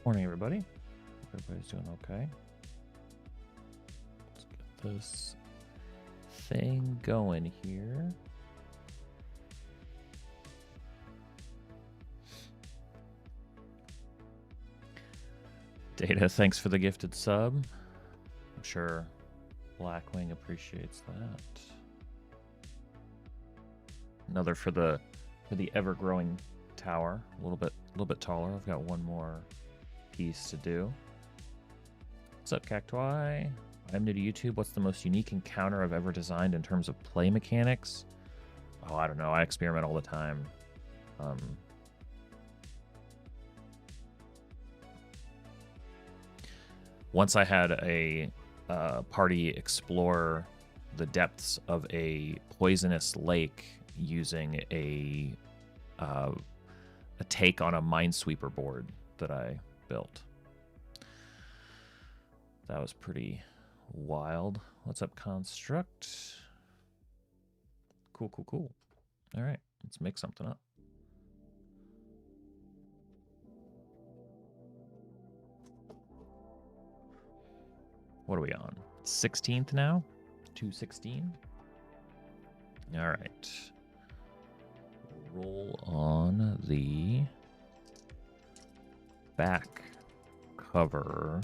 Morning, everybody. Hope everybody's doing okay. Let's get this thing going here. Data, thanks for the gifted sub. I'm sure Blackwing appreciates that. Another for the ever-growing tower, a little bit taller. I've got one more piece to do. What's up, Cactuai? I'm new to YouTube. What's the most unique encounter I've ever designed in terms of play mechanics? Oh, I don't know. I experiment all the time. Once I had a party explore the depths of a poisonous lake using a take on a Minesweeper board that I built. That was pretty wild. What's up, Construct? Cool. All right, let's make something up. What are we on? 16th now? 216? All right. Roll on the back cover.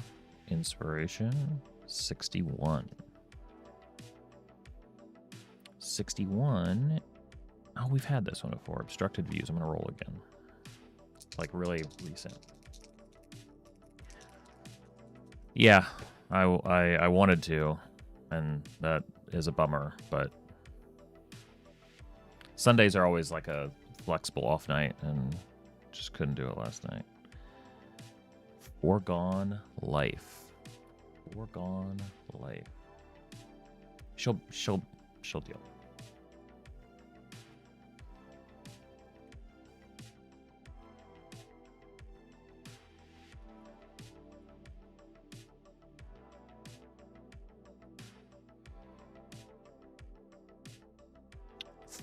Inspiration 61. 61. Oh, we've had this one before. Obstructed views. I'm going to roll again. It's like really recent. Yeah, I wanted to, and that is a bummer, but Sundays are always like a flexible off night, and just couldn't do it last night. Foregone life. Foregone life. She'll deal.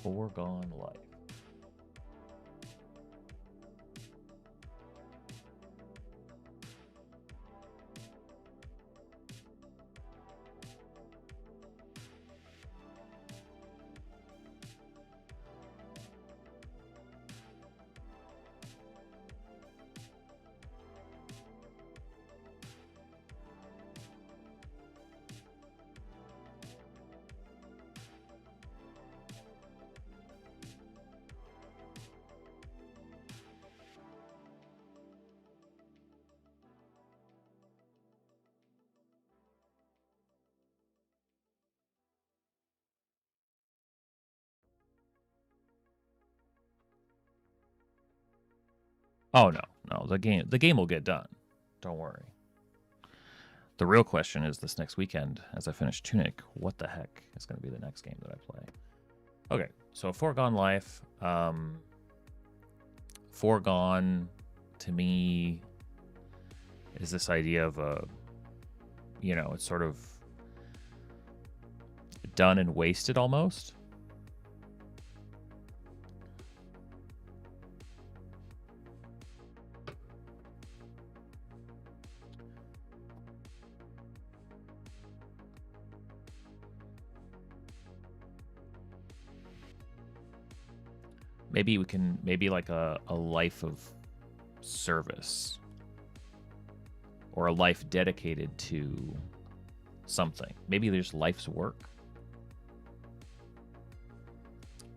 Foregone life. Oh no, the game will get done. Don't worry. The real question is this next weekend, as I finish Tunic, what the heck is going to be the next game that I play? Okay, so Foregone Life. Foregone, to me, is this idea of it's sort of done and wasted almost. Maybe we can, like a life of service or a life dedicated to something. Maybe there's life's work.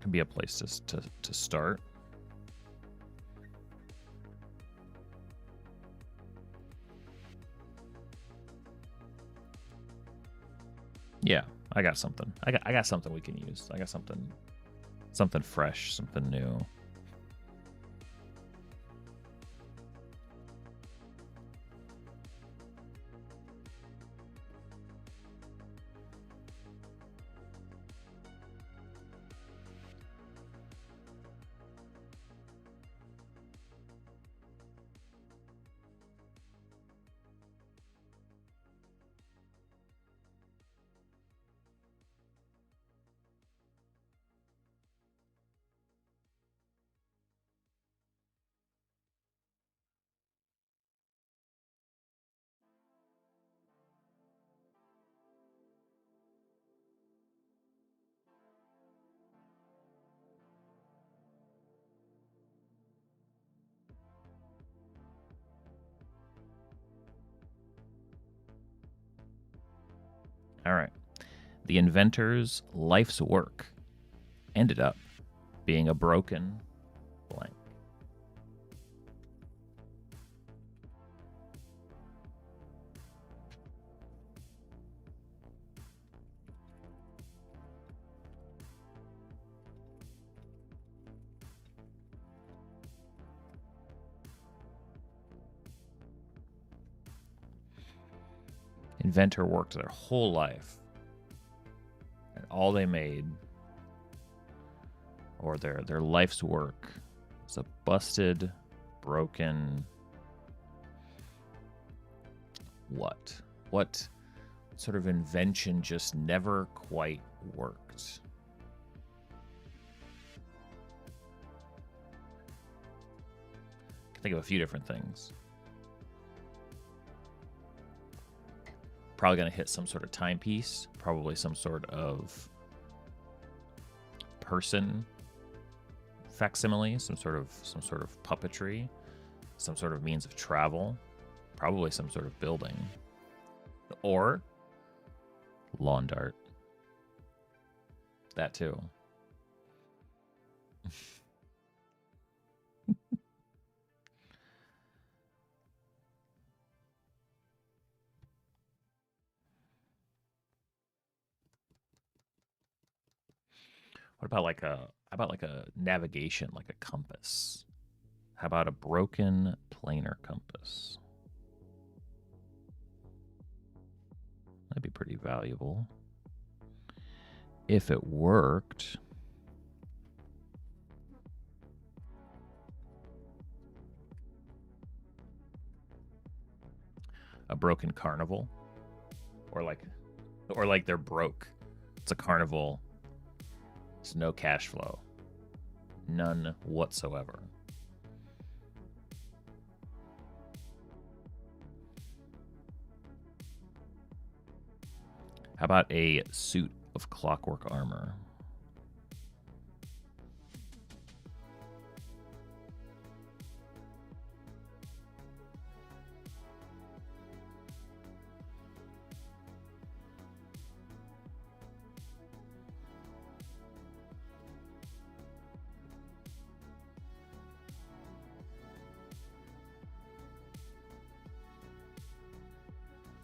Can be a place to start. Yeah, I got something. I got something we can use. I got something fresh, something new. All right. The inventor's life's work ended up being a broken blank. Inventor worked their whole life, and all they made, or their life's work, was a busted, broken what? What sort of invention just never quite worked? I can think of a few different things. Probably going to hit some sort of timepiece, probably some sort of person facsimile, some sort of puppetry, some sort of means of travel, probably some sort of building, or lawn dart. That too. What about like a navigation, like a compass? How about a broken planar compass? That'd be pretty valuable. If it worked. A broken carnival. Or like they're broke. It's a carnival. It's no cash flow. None whatsoever. How about a suit of clockwork armor?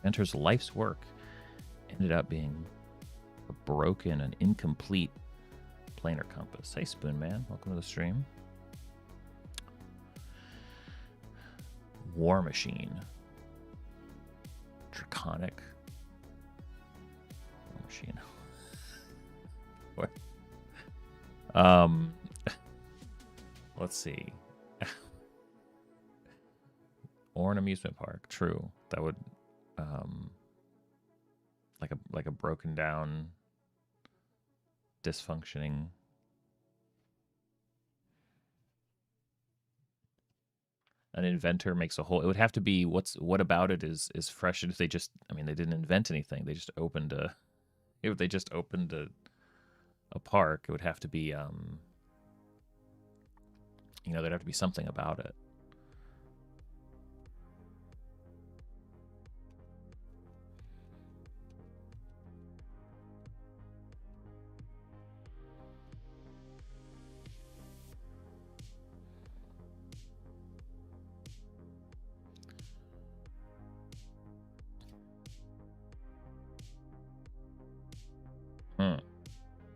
Enters life's work ended up being a broken and incomplete planar compass. Hey, Spoon Man, welcome to the stream. War Machine. Draconic. War Machine. What? Let's see. Or an amusement park. True. That would like a broken down, dysfunctioning. An inventor makes a whole. It would have to be what about it is fresh. If they just, I mean, they didn't invent anything. They just opened a. If they just opened a park, it would have to be there'd have to be something about it.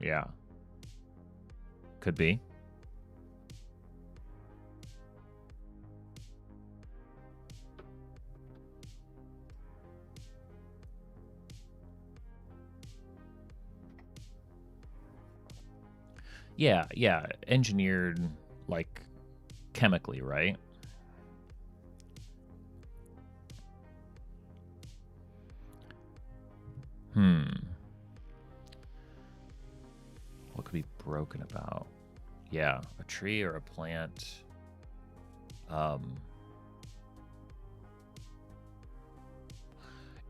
Yeah. Could be. Yeah. Engineered, like, chemically, right? What could be broken about? Yeah, a tree or a plant. It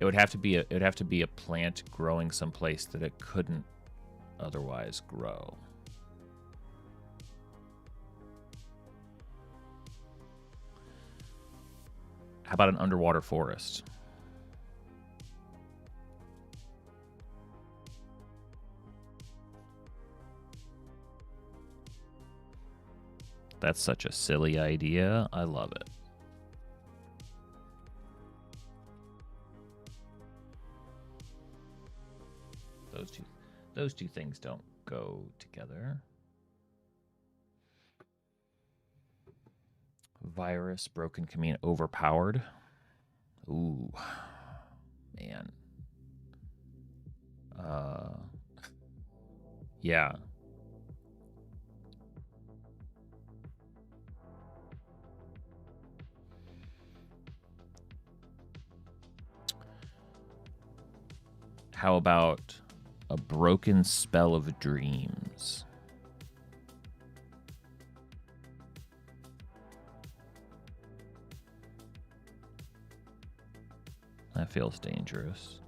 would have to be a plant growing someplace that it couldn't otherwise grow. How about an underwater forest? That's such a silly idea. I love it. Those two things don't go together. Virus, broken can mean overpowered. Ooh, man. Yeah. How about a broken spell of dreams? That feels dangerous.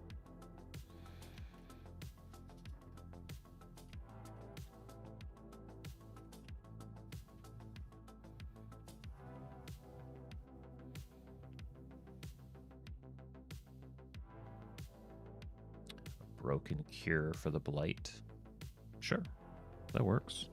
Broken cure for the blight. Sure, that works.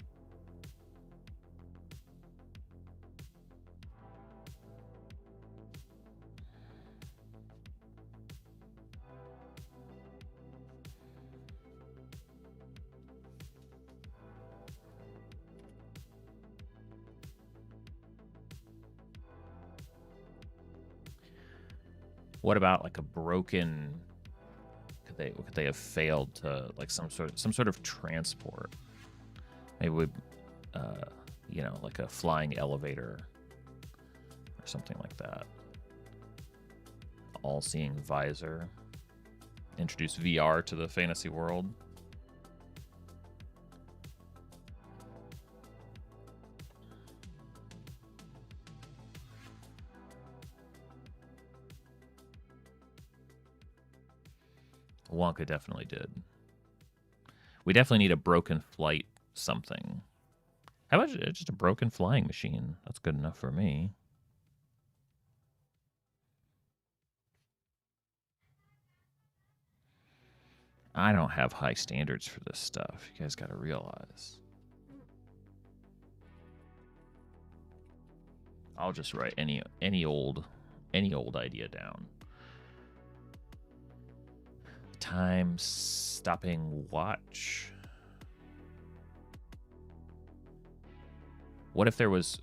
What about like a broken? Could they have failed to like some sort of transport? Maybe you know, like a flying elevator or something like that. All-seeing visor. Introduce VR to the fantasy world. Wonka definitely did. We definitely need a broken flight something. How about just a broken flying machine? That's good enough for me. I don't have high standards for this stuff. You guys got to realize. I'll just write any old idea down. Time stopping watch. What if there was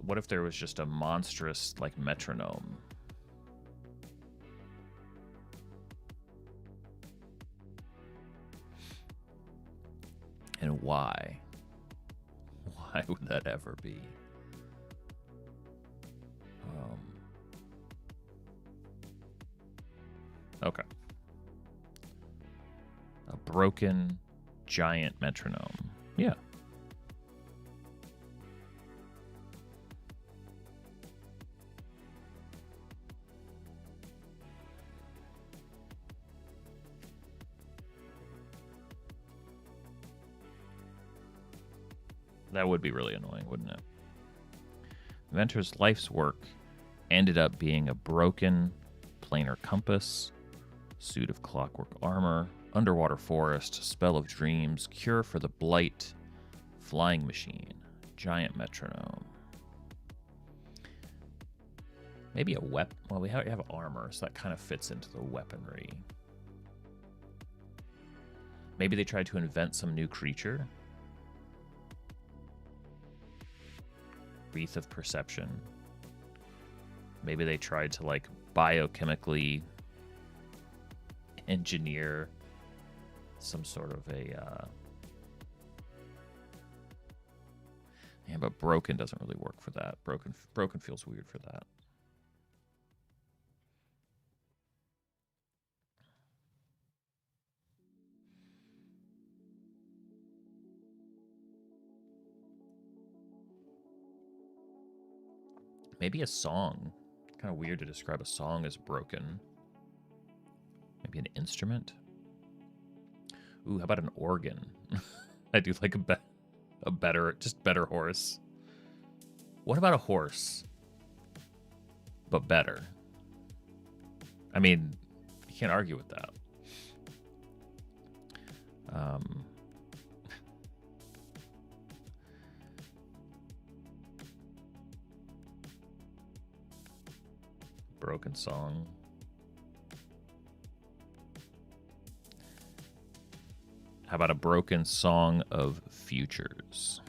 just a monstrous like metronome? And why? Why would that ever be? Okay. A broken giant metronome. Yeah. That would be really annoying, wouldn't it? Inventor's life's work ended up being a broken planar compass, suit of clockwork armor, underwater forest, spell of dreams, cure for the blight, flying machine, giant metronome. Maybe a weapon. Well, we have armor, so that kind of fits into the weaponry. Maybe they tried to invent some new creature. Wreath of Perception. Maybe they tried to like biochemically engineer some sort of a yeah, but broken doesn't really work for that. Broken feels weird for that. Maybe a song. Kind of weird to describe a song as broken. Maybe an instrument. Ooh, how about an organ? I do like a better horse. What about a horse? But better. I mean, you can't argue with that. Um, Broken song. How about a broken song of futures?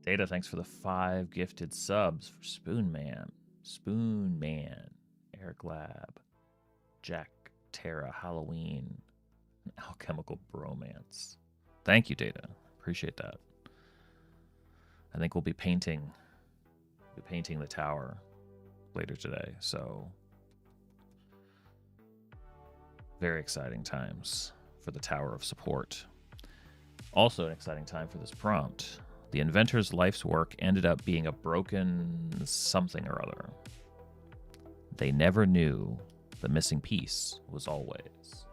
Data, thanks for the 5 gifted subs for Spoon Man, Eric Lab, Jack, Terra, Halloween, and Alchemical Bromance. Thank you, Data. Appreciate that. I think we'll be painting the tower later today, so very exciting times for the Tower of Support. Also an exciting time for this prompt. The inventor's life's work ended up being a broken something or other. They never knew the missing piece was always.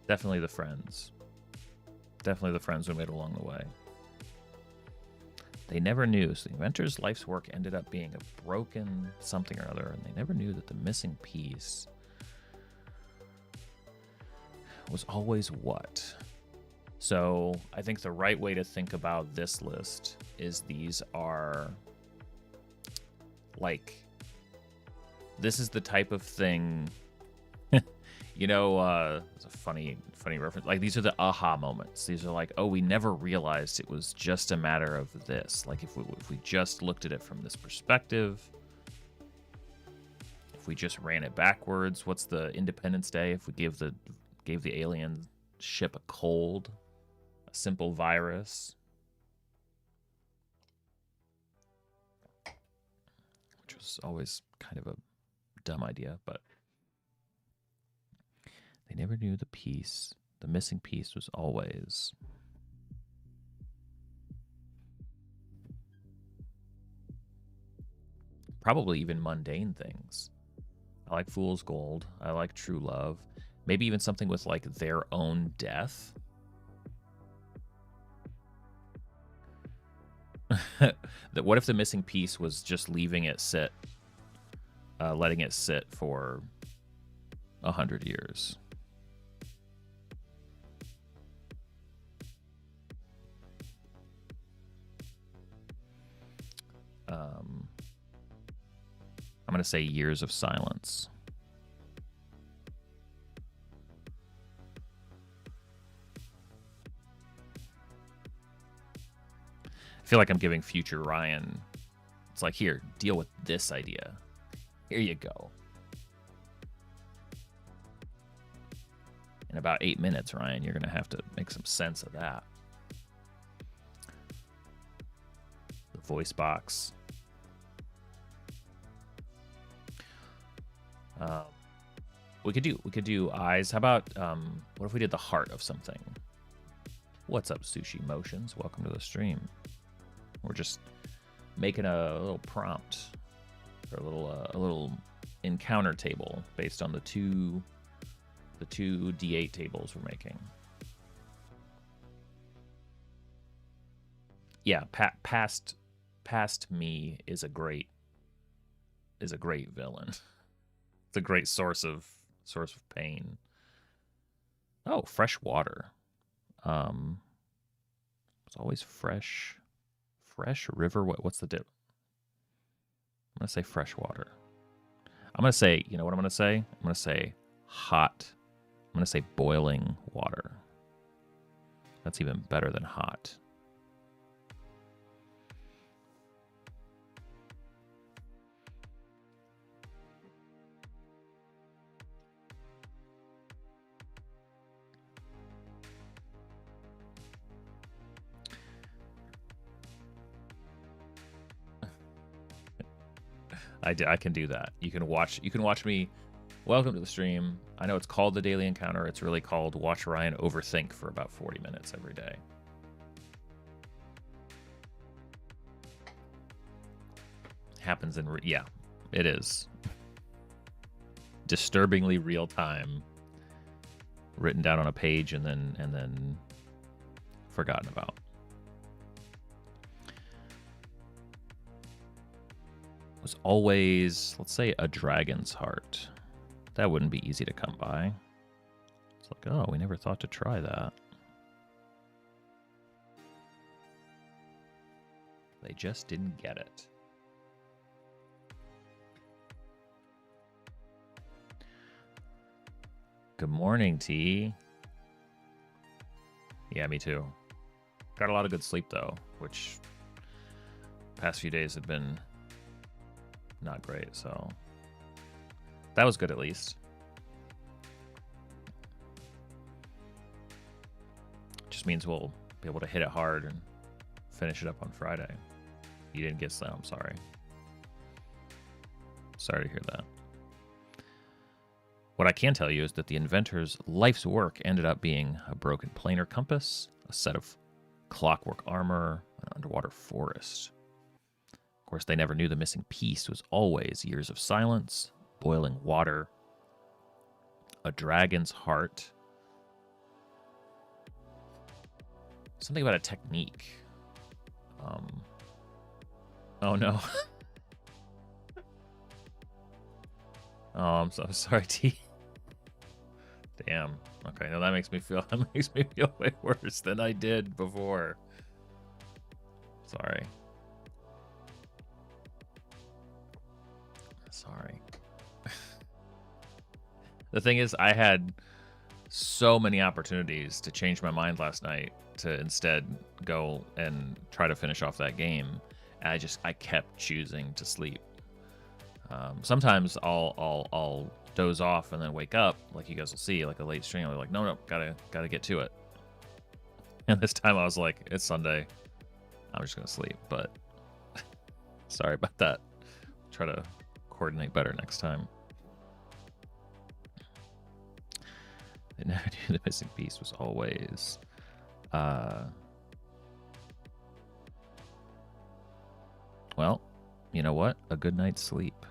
Definitely the friends. Definitely the friends we made along the way. They never knew. So the inventor's life's work ended up being a broken something or other, and they never knew that the missing piece was always what? So I think the right way to think about this list is these are like, this is the type of thing, you know, it's a funny reference. Like, these are the aha moments. These are like, oh, we never realized it was just a matter of this. Like, if we just looked at it from this perspective, if we just ran it backwards, what's the Independence Day? If we gave the alien ship a cold, a simple virus, which was always kind of a dumb idea, but they never knew the piece. The missing piece was always. Probably even mundane things. I like Fool's Gold. I like True Love. Maybe even something with like their own death. What if the missing piece was just leaving it sit, letting it sit for 100 years? I'm going to say years of silence. I feel like I'm giving future Ryan. It's like, here, deal with this idea. Here you go. In about 8 minutes, Ryan, you're going to have to make some sense of that. The voice box. We could do eyes. How about what if we did the heart of something? What's up, Sushi Motions? Welcome to the stream. We're just making a little prompt, or a little encounter table based on the two D8 tables we're making. Yeah, past me is a great is a great villain. It's a great source of pain. Oh, fresh water. It's always fresh. Fresh river. What's the dip? I'm gonna say fresh water. I'm gonna say, you know what I'm gonna say? I'm gonna say hot. I'm gonna say boiling water. That's even better than hot. I can do that. You can watch me. Welcome to the stream. I know it's called the Daily Encounter. It's really called Watch Ryan Overthink for about 40 minutes every day. Happens in yeah, it is. Disturbingly real time. Written down on a page and then forgotten about. Was always, let's say, a dragon's heart. That wouldn't be easy to come by. It's like, oh, we never thought to try that. They just didn't get it. Good morning, T. Yeah, me too. Got a lot of good sleep, though, which past few days have been not great, so that was good at least. Just means we'll be able to hit it hard and finish it up on Friday. You didn't get that, I'm sorry. Sorry to hear that. What I can tell you is that the inventor's life's work ended up being a broken planar compass, a set of clockwork armor, an underwater forest. Of course, they never knew the missing piece was always years of silence, boiling water, a dragon's heart, something about a technique. Oh no. Oh, I'm so sorry, T. Damn. Okay, no, that makes me feel way worse than I did before. Sorry. Sorry. The thing is, I had so many opportunities to change my mind last night to instead go and try to finish off that game. And I kept choosing to sleep. Sometimes I'll doze off and then wake up, like you guys will see, like a late stream. I'll be like, no, gotta get to it. And this time I was like, it's Sunday, I'm just gonna sleep. But sorry about that. Try to coordinate better next time. They never knew the missing piece was always well, you know what? A good night's sleep.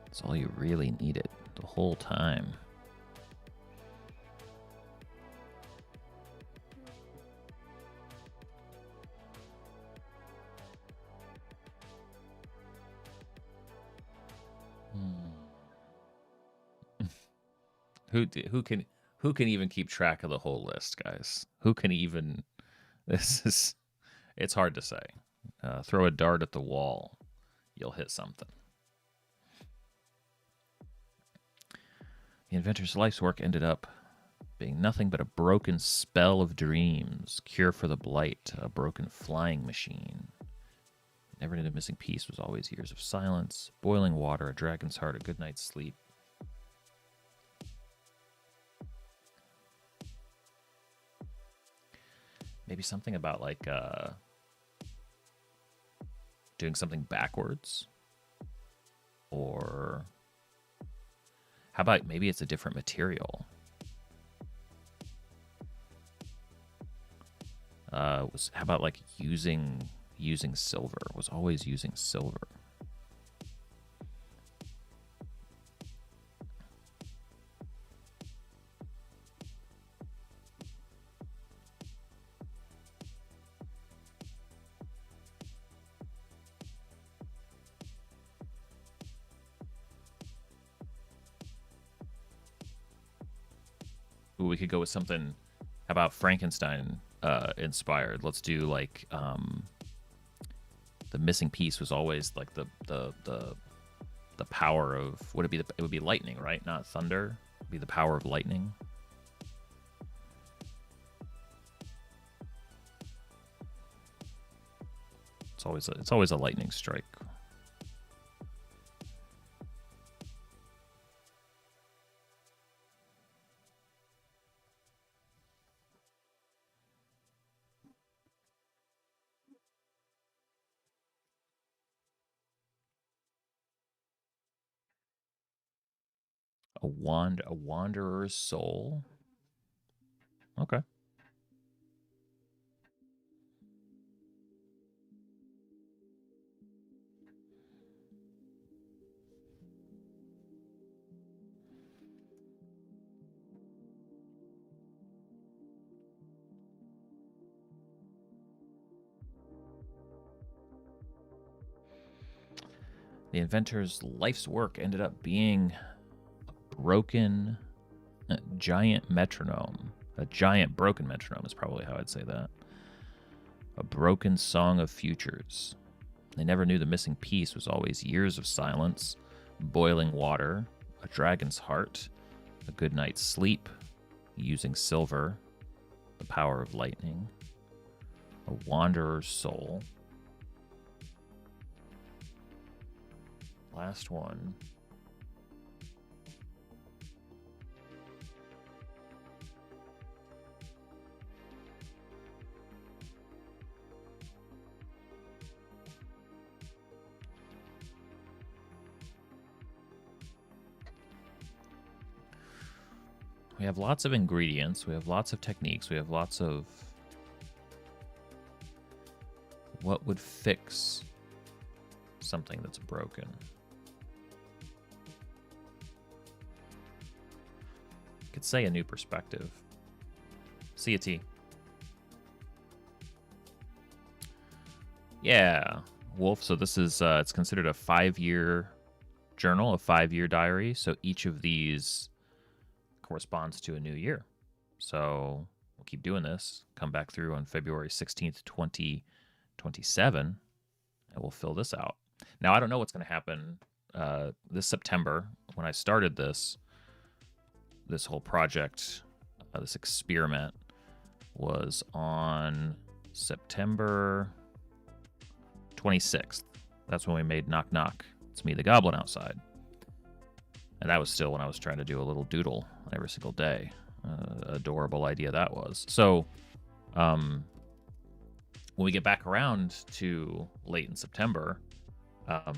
That's all you really needed the whole time. Who can even keep track of the whole list, guys? Who can even? It's hard to say. Throw a dart at the wall, you'll hit something. The inventor's life's work ended up being nothing but a broken spell of dreams, cure for the blight, a broken flying machine. Never knew the missing piece was always years of silence, boiling water, a dragon's heart, a good night's sleep. Maybe something about like doing something backwards, or how about maybe it's a different material? How about like using silver? Was always using silver. Ooh, we could go with something. How about Frankenstein inspired? Let's do like the missing piece was always like the power of, would it be it would be lightning, right? Not thunder. It'd be the power of lightning. It's always a lightning strike. A wanderer's soul. Okay. The inventor's life's work ended up being a broken giant metronome. A giant broken metronome is probably how I'd say that. A broken song of futures. They never knew the missing piece was always years of silence, boiling water, a dragon's heart, a good night's sleep, using silver, the power of lightning, a wanderer's soul. Last one. We have lots of ingredients, we have lots of techniques, we have lots of what would fix something that's broken. Could say a new perspective. See ya, T. Yeah, Wolf. So this is it's considered a 5-year journal, a 5-year diary. So each of these corresponds to a new year. So we'll keep doing this. Come back through on February 16th, 2027, and we'll fill this out. Now, I don't know what's going to happen this September. When I started this whole project, this experiment was on September 26th. That's when we made Knock Knock. It's Me, the Goblin, outside. And that was still when I was trying to do a little doodle every single day. Adorable idea that was. So when we get back around to late in September, we'll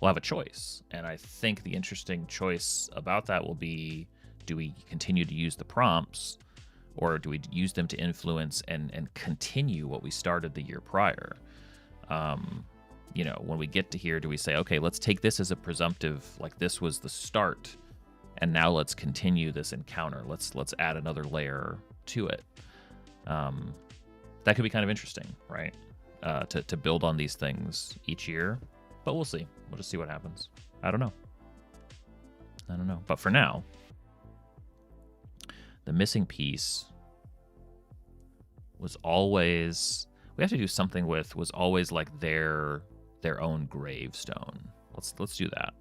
have a choice. And I think the interesting choice about that will be, do we continue to use the prompts, or do we use them to influence and continue what we started the year prior? You know, when we get to here, do we say, okay, let's take this as a presumptive, like this was the start, and now let's continue this encounter. Let's add another layer to it. That could be kind of interesting, right? To build on these things each year, but we'll see. We'll just see what happens. I don't know. But for now, the missing piece was always, we have to do something with, was always like their own gravestone. Let's do that.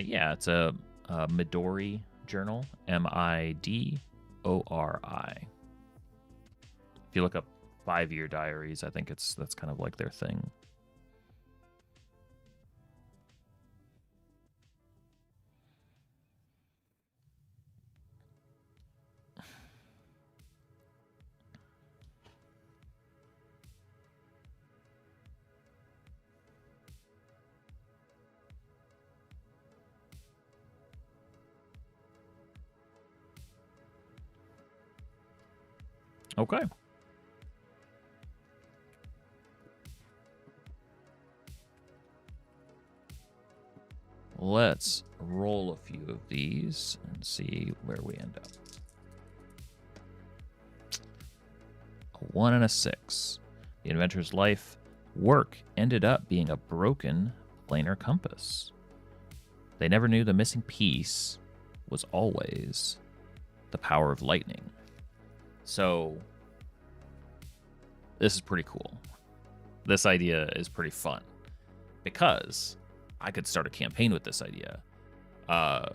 Yeah, it's a Midori journal, Midori. If you look up 5-year diaries, I think that's kind of like their thing. Okay. Let's roll a few of these and see where we end up. a 1 and a 6. The inventor's life work ended up being a broken planar compass. They never knew the missing piece was always the power of lightning. So this is pretty cool. This idea is pretty fun because I could start a campaign with this idea. The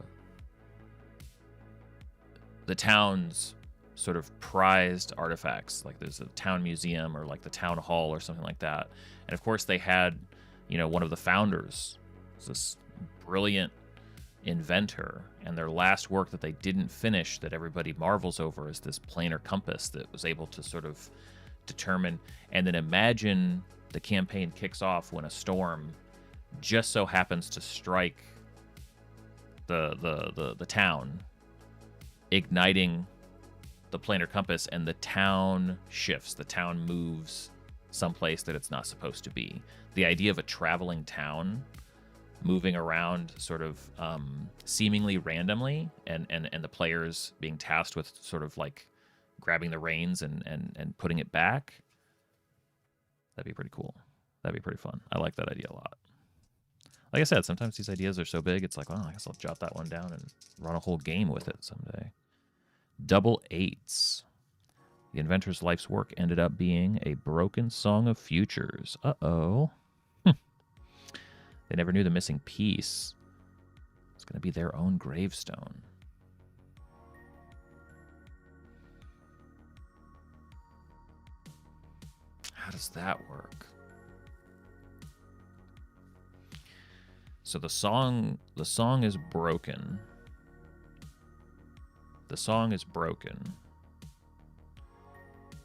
town's sort of prized artifacts, like there's a town museum or like the town hall or something like that. And of course they had, one of the founders, this brilliant inventor, and their last work that they didn't finish that everybody marvels over is this planar compass that was able to sort of determine. And then imagine the campaign kicks off when a storm just so happens to strike the town, igniting the planar compass, and the town shifts. The town moves someplace that it's not supposed to be. The idea of a traveling town moving around sort of seemingly randomly, and the players being tasked with sort of like grabbing the reins and putting it back. That'd be pretty cool. That'd be pretty fun. I like that idea a lot. Like I said, sometimes these ideas are so big, it's like, well, I guess I'll jot that one down and run a whole game with it someday. Double 8s. The inventor's life's work ended up being a broken song of futures. Uh-oh. They never knew the missing piece was going to be their own gravestone. How does that work? So the song is broken. The song is broken.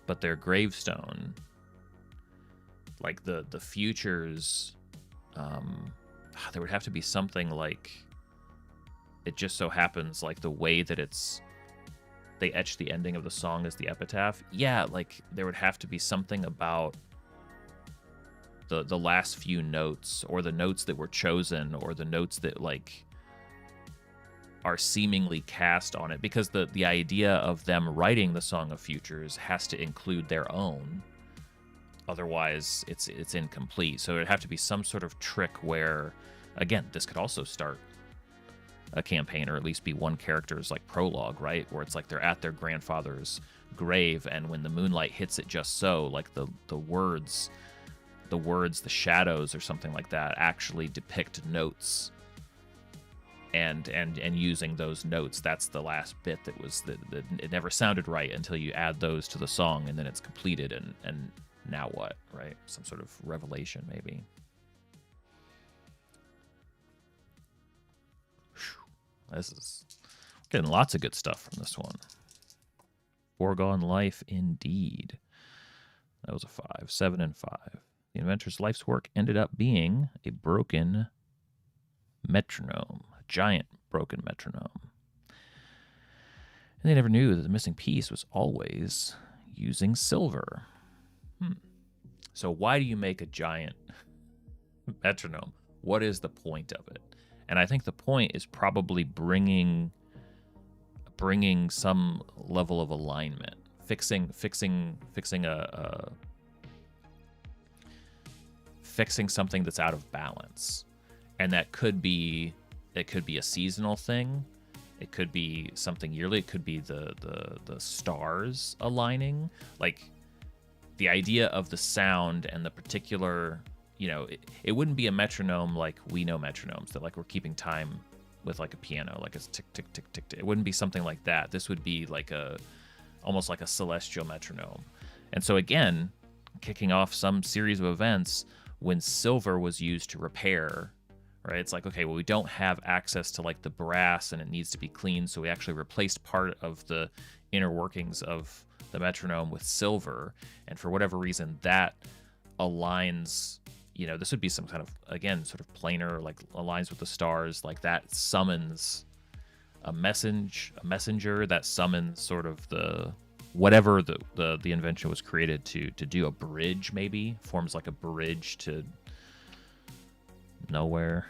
But their gravestone, like the futures, there would have to be something like, it just so happens like the way that they etch the ending of the song as the epitaph. Yeah, like there would have to be something about the last few notes, or the notes that were chosen, or the notes that like are seemingly cast on it, because the idea of them writing the Song of Futures has to include their own. Otherwise, it's incomplete. So it'd have to be some sort of trick where, again, this could also start a campaign, or at least be one character's like prologue, right? Where it's like they're at their grandfather's grave, and when the moonlight hits it just so, like the words, the shadows or something like that actually depict notes. And using those notes, that's the last bit that it never sounded right until you add those to the song, and then it's completed, and now what, right? Some sort of revelation, maybe. This is getting lots of good stuff from this one. Foregone life, indeed. That was a 5. 7 and 5. The inventor's life's work ended up being a broken metronome. A giant broken metronome. And they never knew that the missing piece was always using silver. So why do you make a giant metronome? What is the point of it? And I think the point is probably bringing some level of alignment, fixing something that's out of balance. And that could be a seasonal thing. It could be something yearly. It could be the stars aligning. Like the idea of the sound and the particular, it wouldn't be a metronome like we know metronomes, that like we're keeping time with like a piano, like it's tick, tick, tick, tick, tick. It wouldn't be something like that. This would be like almost like a celestial metronome. And so again, kicking off some series of events when silver was used to repair, right? It's like, okay, well, we don't have access to like the brass and it needs to be cleaned. So we actually replaced part of the inner workings of the metronome with silver. And for whatever reason, that aligns, this would be some kind of, again, sort of planar, like aligns with the stars, like that summons a messenger that summons sort of whatever the invention was created to do. A bridge, maybe forms like a bridge to nowhere,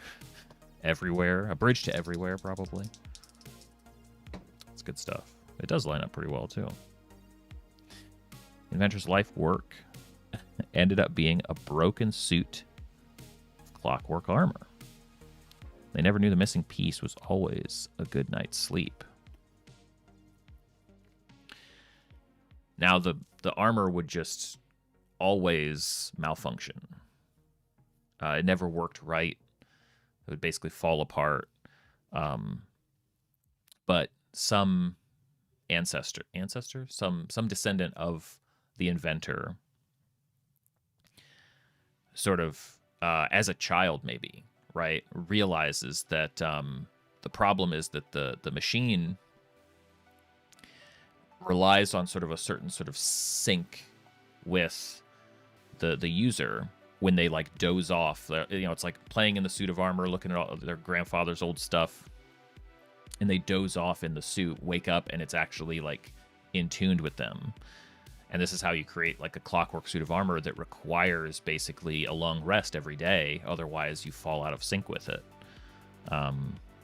everywhere, a bridge to everywhere, probably. It's good stuff. It does line up pretty well too. Inventor's life work ended up being a broken suit of clockwork armor. They never knew the missing piece was always a good night's sleep. Now, the armor would just always malfunction. It never worked right. It would basically fall apart. But some some descendant of the inventor, sort of as a child maybe, right, realizes that the problem is that the machine relies on sort of a certain sort of sync with the user when they like doze off. It's like playing in the suit of armor, looking at all their grandfather's old stuff, and they doze off in the suit, wake up, and it's actually like in tuned with them. And this is how you create like a clockwork suit of armor that requires basically a long rest every day. Otherwise, you fall out of sync with it.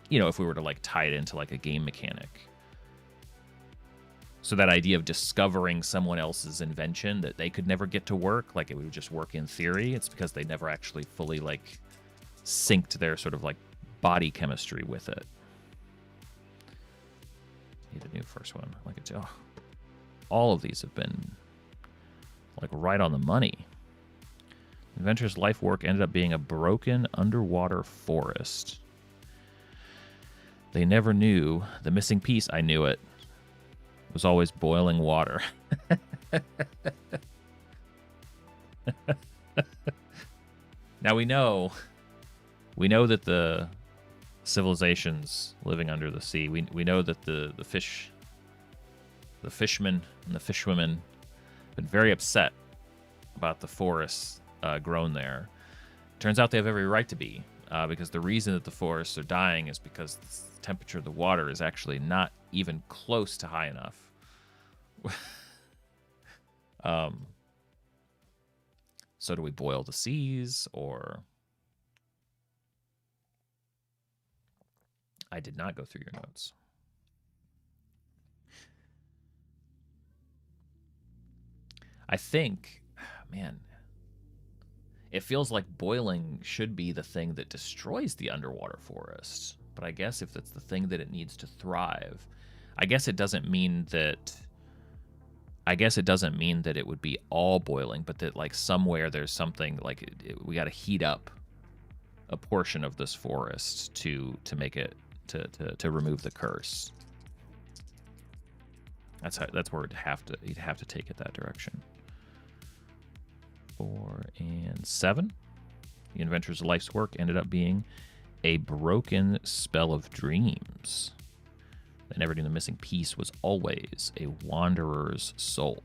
If we were to like tie it into like a game mechanic. So that idea of discovering someone else's invention that they could never get to work, like it would just work in theory, it's because they never actually fully like synced their sort of like body chemistry with it. Need a new first one. Like it's all of these have been like right on the money. Inventor's life work ended up being a broken underwater forest. They never knew the missing piece. I knew it. Was always boiling water. Now we know that the civilizations living under the sea, we know that the fishmen and the fishwomen have been very upset about the forests grown there. Turns out they have every right to be, because the reason that the forests are dying is because the temperature of the water is actually not even close to high enough. So do we boil the seas, or... I did not go through your notes. I think, man, it feels like boiling should be the thing that destroys the underwater forest. But I guess if that's the thing that it needs to thrive, I guess it doesn't mean that it would be all boiling, but that like somewhere there's something like we got to heat up a portion of this forest to make it to remove the curse. That's where you'd have to take it that direction. 4 and 7. The inventor's life's work ended up being a broken spell of dreams. They never knew the missing piece was always a wanderer's soul.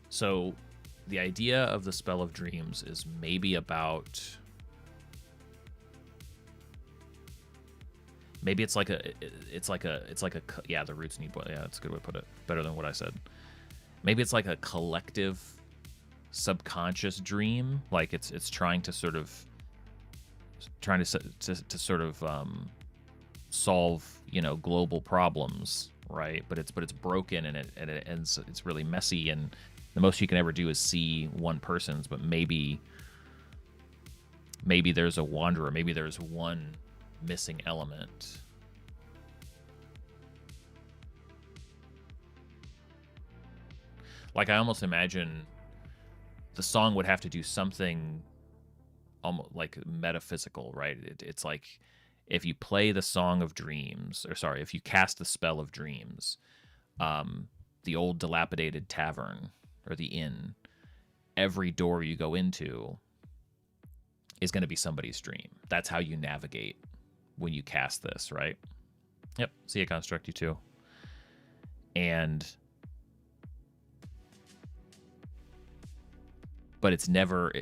So the idea of the spell of dreams is maybe about... Maybe it's like a yeah, the roots need boil. Yeah, that's a good way to put it. Better than what I said. Maybe it's like a collective subconscious dream. Like it's trying to sort of solve, global problems, right? But it's broken, and it ends, it's really messy, and the most you can ever do is see one person's, but maybe there's a wanderer, maybe there's one missing element. Like I almost imagine the song would have to do something almost like metaphysical, right? It's like if you play the song of dreams, if you cast the spell of dreams, the old dilapidated tavern or the inn, every door you go into is going to be somebody's dream. That's how you navigate when you cast this, right? Yep. See a construct, you too. But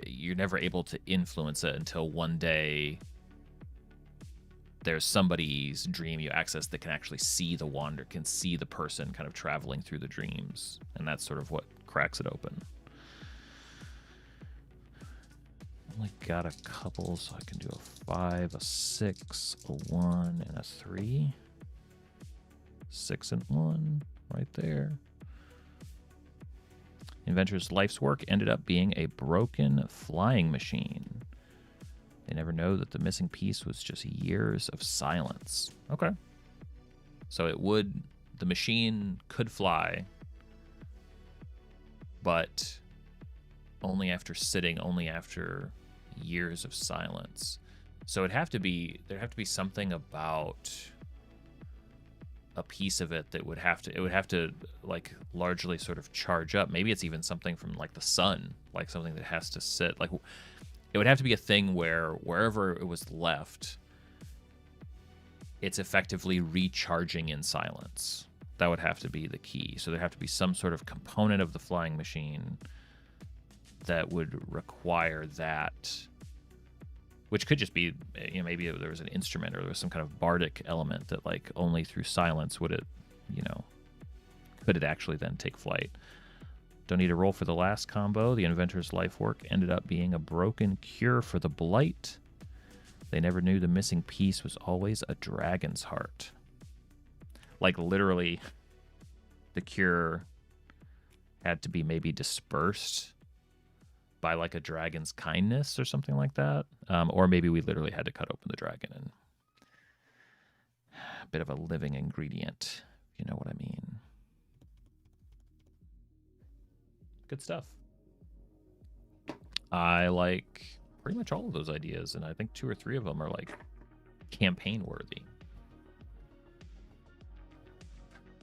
you're never able to influence it until one day there's somebody's dream you access that can actually see can see the person kind of traveling through the dreams. And that's sort of what cracks it open. Only got a couple, so I can do a 5, a 6, a 1, and a 3. 6 and 1 right there. Inventor's life's work ended up being a broken flying machine. They never know that the missing piece was just years of silence. Okay. So the machine could fly, but only after years of silence. So there'd have to be something about a piece of it that would have to like largely sort of charge up. Maybe it's even something from like the sun, like something that has to sit. Like it would have to be a thing where wherever it was left, it's effectively recharging in silence. That would have to be the key. So there'd have to be some sort of component of the flying machine that would require that, which could just be, you know, maybe there was an instrument or there was some kind of bardic element that like only through silence would it, you know, could it actually then take flight. Don't need a roll for the last combo. The inventor's life work ended up being a broken cure for the blight. They never knew the missing piece was always a dragon's heart. Like literally the cure had to be maybe dispersed by like a dragon's kindness or something like that. Or maybe we literally had to cut open the dragon and a bit of a living ingredient, if you know what I mean. Good stuff. I like pretty much all of those ideas, and I think 2 or 3 of them are like campaign worthy.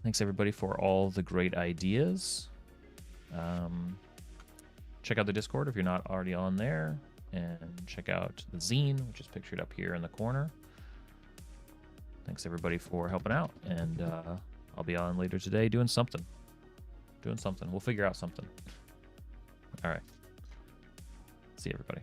Thanks everybody for all the great ideas. Check out the Discord if you're not already on there, and check out the zine, which is pictured up here in the corner. Thanks everybody for helping out, and I'll be on later today doing something. We'll figure out something. All right. See you, everybody.